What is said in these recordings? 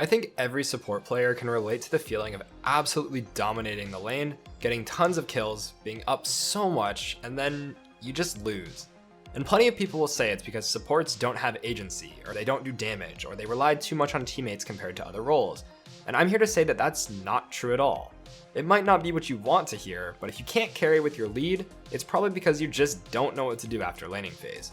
I think every support player can relate to the feeling of absolutely dominating the lane, getting tons of kills, being up so much, and then you just lose. And plenty of people will say it's because supports don't have agency, or they don't do damage, or they rely too much on teammates compared to other roles. And I'm here to say that that's not true at all. It might not be what you want to hear, but if you can't carry with your lead, it's probably because you just don't know what to do after laning phase.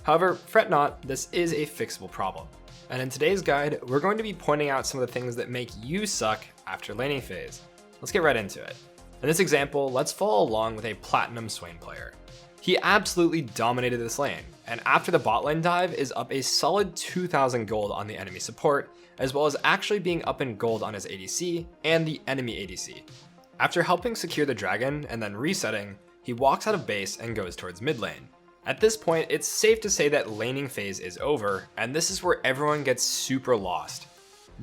However, fret not, this is a fixable problem. And in today's guide, we're going to be pointing out some of the things that make you suck after laning phase. Let's get right into it. In this example, let's follow along with a Platinum Swain player. He absolutely dominated this lane, and after the bot lane dive is up a solid 2,000 gold on the enemy support, as well as actually being up in gold on his ADC and the enemy ADC. After helping secure the dragon and then resetting, he walks out of base and goes towards mid lane. At this point, it's safe to say that laning phase is over, and this is where everyone gets super lost.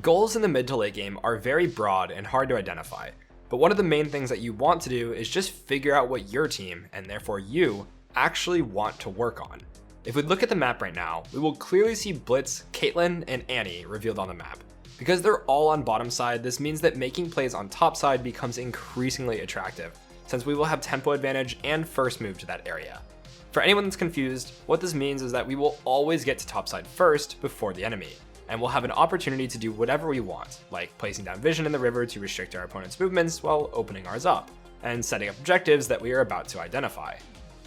Goals in the mid to late game are very broad and hard to identify, but one of the main things that you want to do is just figure out what your team, and therefore you, actually want to work on. If we look at the map right now, we will clearly see Blitz, Caitlyn, and Annie revealed on the map. Because they're all on bottom side, this means that making plays on top side becomes increasingly attractive, since we will have tempo advantage and first move to that area. For anyone that's confused, what this means is that we will always get to topside first before the enemy, and we'll have an opportunity to do whatever we want, like placing down vision in the river to restrict our opponent's movements while opening ours up, and setting up objectives that we are about to identify.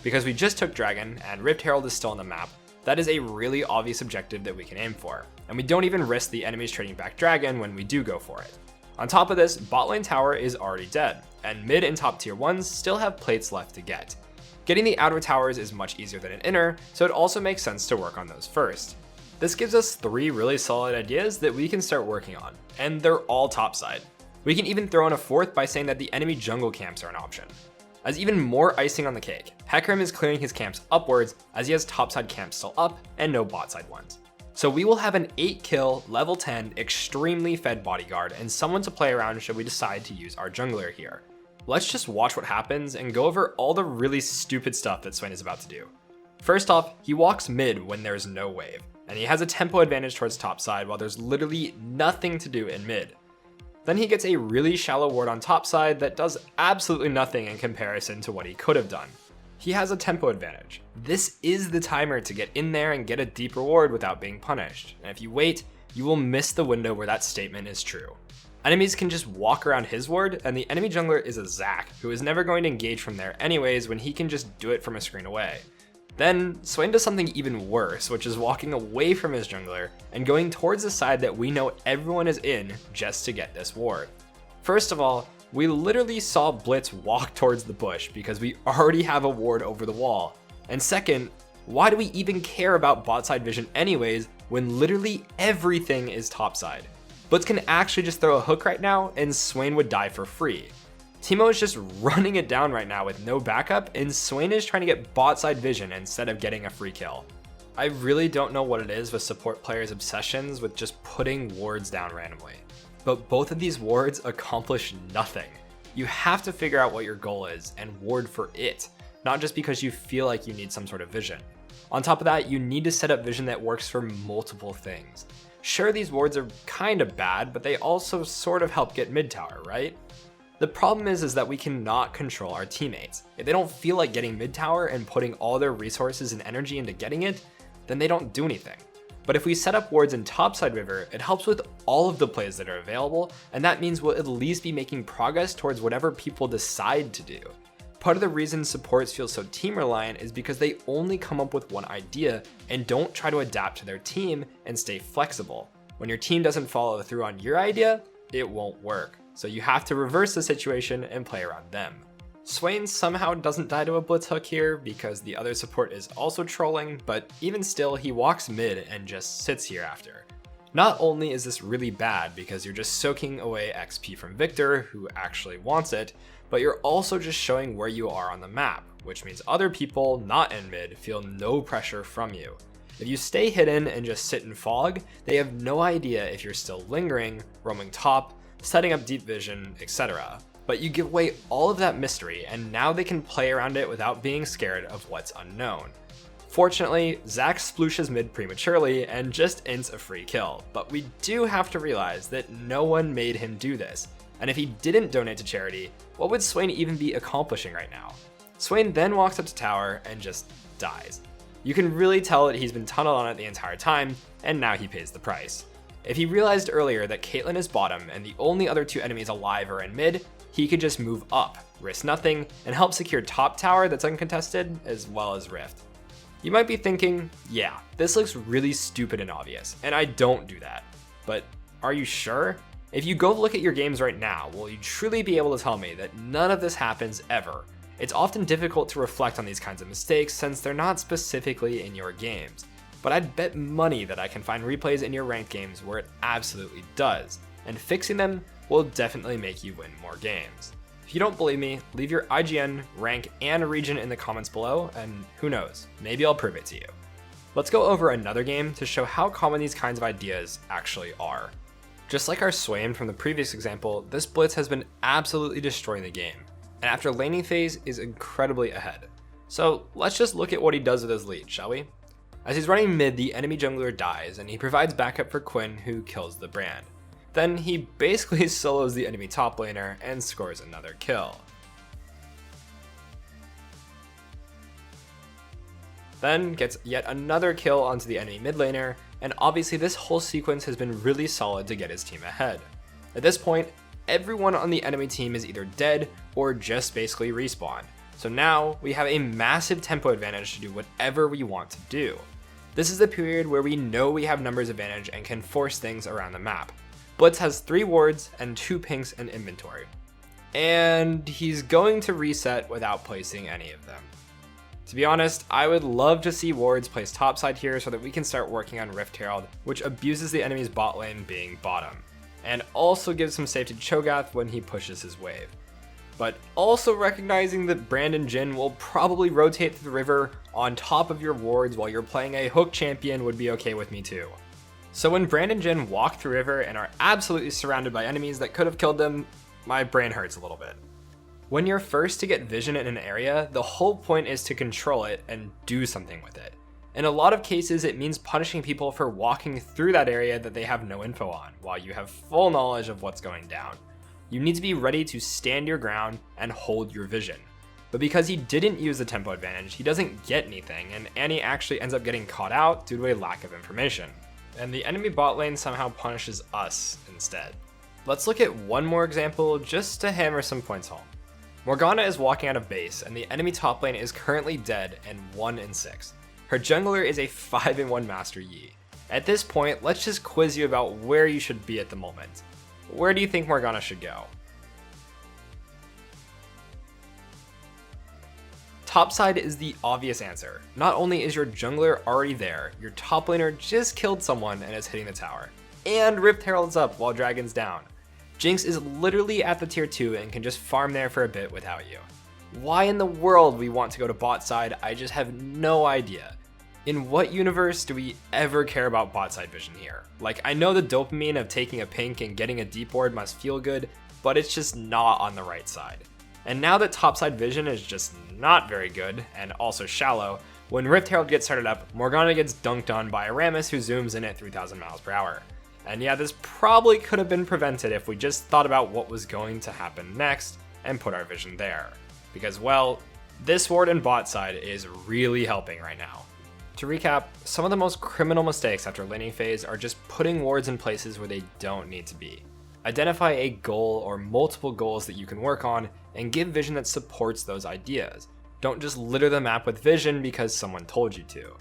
Because we just took Dragon, and Rift Herald is still on the map, that is a really obvious objective that we can aim for, and we don't even risk the enemies trading back Dragon when we do go for it. On top of this, bot lane tower is already dead, and mid and top tier 1s still have plates left to get. Getting the outer towers is much easier than an inner, so it also makes sense to work on those first. This gives us 3 really solid ideas that we can start working on, and they're all topside. We can even throw in a 4th by saying that the enemy jungle camps are an option. As even more icing on the cake, Hecarim is clearing his camps upwards as he has topside camps still up and no botside ones. So we will have an 8 kill, level 10, extremely fed bodyguard and someone to play around should we decide to use our jungler here. Let's just watch what happens and go over all the really stupid stuff that Swain is about to do. First off, he walks mid when there's no wave, and he has a tempo advantage towards top side while there's literally nothing to do in mid. Then he gets a really shallow ward on top side that does absolutely nothing in comparison to what he could have done. He has a tempo advantage. This is the timer to get in there and get a deep reward without being punished, and if you wait, you will miss the window where that statement is true. Enemies can just walk around his ward, and the enemy jungler is a Zac, who is never going to engage from there anyways when he can just do it from a screen away. Then, Swain does something even worse, which is walking away from his jungler and going towards the side that we know everyone is in just to get this ward. First of all, we literally saw Blitz walk towards the bush because we already have a ward over the wall. And second, why do we even care about bot side vision anyways when literally everything is topside? Blitz can actually just throw a hook right now and Swain would die for free. Teemo is just running it down right now with no backup and Swain is trying to get bot side vision instead of getting a free kill. I really don't know what it is with support players' obsessions with just putting wards down randomly. But both of these wards accomplish nothing. You have to figure out what your goal is and ward for it, not just because you feel like you need some sort of vision. On top of that, you need to set up vision that works for multiple things. Sure, these wards are kind of bad, but they also sort of help get mid tower, right? The problem is that we cannot control our teammates. If they don't feel like getting mid tower and putting all their resources and energy into getting it, then they don't do anything. But if we set up wards in topside river, it helps with all of the plays that are available, and that means we'll at least be making progress towards whatever people decide to do. Part of the reason supports feel so team reliant is because they only come up with one idea and don't try to adapt to their team and stay flexible. When your team doesn't follow through on your idea, it won't work. So you have to reverse the situation and play around them. Swain somehow doesn't die to a blitz hook here because the other support is also trolling, but even still he walks mid and just sits here after. Not only is this really bad because you're just soaking away XP from Victor, who actually wants it, but you're also just showing where you are on the map, which means other people not in mid feel no pressure from you. If you stay hidden and just sit in fog, they have no idea if you're still lingering, roaming top, setting up deep vision, etc. But you give away all of that mystery and now they can play around it without being scared of what's unknown. Fortunately, Zac splooshes mid prematurely and just ints a free kill, but we do have to realize that no one made him do this, and if he didn't donate to charity, what would Swain even be accomplishing right now? Swain then walks up to tower and just dies. You can really tell that he's been tunneled on it the entire time, and now he pays the price. If he realized earlier that Caitlyn is bottom and the only other two enemies alive are in mid, he could just move up, risk nothing, and help secure top tower that's uncontested, as well as Rift. You might be thinking, yeah, this looks really stupid and obvious, and I don't do that. But are you sure? If you go look at your games right now, will you truly be able to tell me that none of this happens ever? It's often difficult to reflect on these kinds of mistakes since they're not specifically in your games. But I'd bet money that I can find replays in your ranked games where it absolutely does, and fixing them will definitely make you win more games. If you don't believe me, leave your IGN, rank, and region in the comments below, and who knows, maybe I'll prove it to you. Let's go over another game to show how common these kinds of ideas actually are. Just like our Swain from the previous example, this Blitz has been absolutely destroying the game, and after laning phase is incredibly ahead. So let's just look at what he does with his lead, shall we? As he's running mid, the enemy jungler dies, and he provides backup for Quinn, who kills the Brand. Then he basically solos the enemy top laner and scores another kill. Then gets yet another kill onto the enemy mid laner, and obviously this whole sequence has been really solid to get his team ahead. At this point, everyone on the enemy team is either dead or just basically respawned. So now we have a massive tempo advantage to do whatever we want to do. This is the period where we know we have numbers advantage and can force things around the map. Blitz has 3 wards and 2 pinks in inventory. And he's going to reset without placing any of them. To be honest, I would love to see wards placed topside here so that we can start working on Rift Herald, which abuses the enemy's bot lane being bottom, and also gives some safety to Cho'Gath when he pushes his wave. But also recognizing that Brandon Jhin will probably rotate through the river on top of your wards while you're playing a hook champion would be okay with me too. So when Brandon Jhin walk through river and are absolutely surrounded by enemies that could have killed them, my brain hurts a little bit. When you're first to get vision in an area, the whole point is to control it and do something with it. In a lot of cases, it means punishing people for walking through that area that they have no info on, while you have full knowledge of what's going down. You need to be ready to stand your ground and hold your vision. But because he didn't use the tempo advantage, he doesn't get anything, and Annie actually ends up getting caught out due to a lack of information. And the enemy bot lane somehow punishes us instead. Let's look at one more example just to hammer some points home. Morgana is walking out of base, and the enemy top lane is currently dead and 1-6. Her jungler is a 5-1 Master Yi. At this point, let's just quiz you about where you should be at the moment. Where do you think Morgana should go? Topside is the obvious answer. Not only is your jungler already there, your top laner just killed someone and is hitting the tower. And Rift Herald's up while Dragon's down. Jinx is literally at the tier 2 and can just farm there for a bit without you. Why in the world we want to go to bot side, I just have no idea. In what universe do we ever care about bot side vision here? Like, I know the dopamine of taking a pink and getting a deep ward must feel good, but it's just not on the right side. And now that topside vision is just not very good, and also shallow, when Rift Herald gets started up, Morgana gets dunked on by a Rammus who zooms in at 3,000 miles per hour. And yeah, this probably could have been prevented if we just thought about what was going to happen next and put our vision there. Because, well, this ward in bot side is really helping right now. To recap, some of the most criminal mistakes after laning phase are just putting wards in places where they don't need to be. Identify a goal or multiple goals that you can work on and give vision that supports those ideas. Don't just litter the map with vision because someone told you to.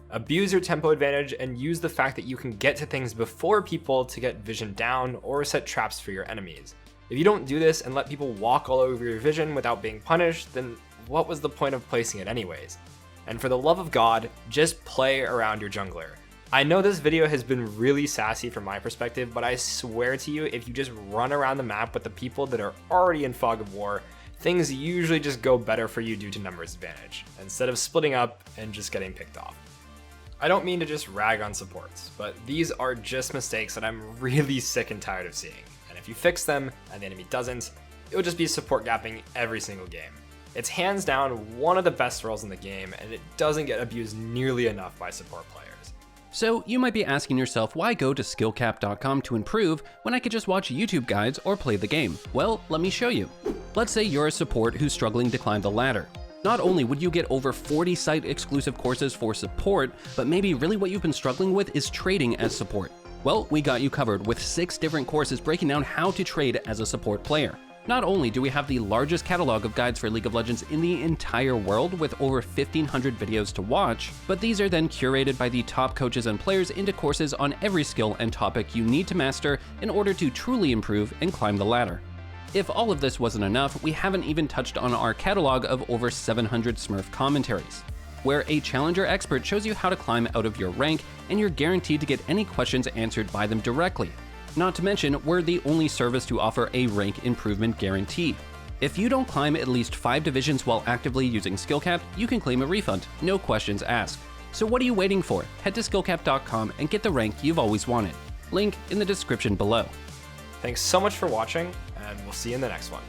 Abuse your tempo advantage and use the fact that you can get to things before people to get vision down or set traps for your enemies. If you don't do this and let people walk all over your vision without being punished, then what was the point of placing it anyways? And for the love of God, just play around your jungler. I know this video has been really sassy from my perspective, but I swear to you, if you just run around the map with the people that are already in fog of war, things usually just go better for you due to numbers advantage, instead of splitting up and just getting picked off. I don't mean to just rag on supports, but these are just mistakes that I'm really sick and tired of seeing. And if you fix them and the enemy doesn't, it would just be support gapping every single game. It's hands down one of the best roles in the game, and it doesn't get abused nearly enough by support players. So you might be asking yourself, why go to SkillCapped.com to improve when I could just watch YouTube guides or play the game? Well, let me show you. Let's say you're a support who's struggling to climb the ladder. Not only would you get over 40 site-exclusive courses for support, but maybe really what you've been struggling with is trading as support. Well, we got you covered with 6 different courses breaking down how to trade as a support player. Not only do we have the largest catalog of guides for League of Legends in the entire world with over 1,500 videos to watch, but these are then curated by the top coaches and players into courses on every skill and topic you need to master in order to truly improve and climb the ladder. If all of this wasn't enough, we haven't even touched on our catalog of over 700 Smurf commentaries, where a challenger expert shows you how to climb out of your rank, and you're guaranteed to get any questions answered by them directly. Not to mention, we're the only service to offer a rank improvement guarantee. If you don't climb at least 5 divisions while actively using SkillCapped, you can claim a refund, no questions asked. So what are you waiting for? Head to SkillCapped.com and get the rank you've always wanted. Link in the description below. Thanks so much for watching, and we'll see you in the next one.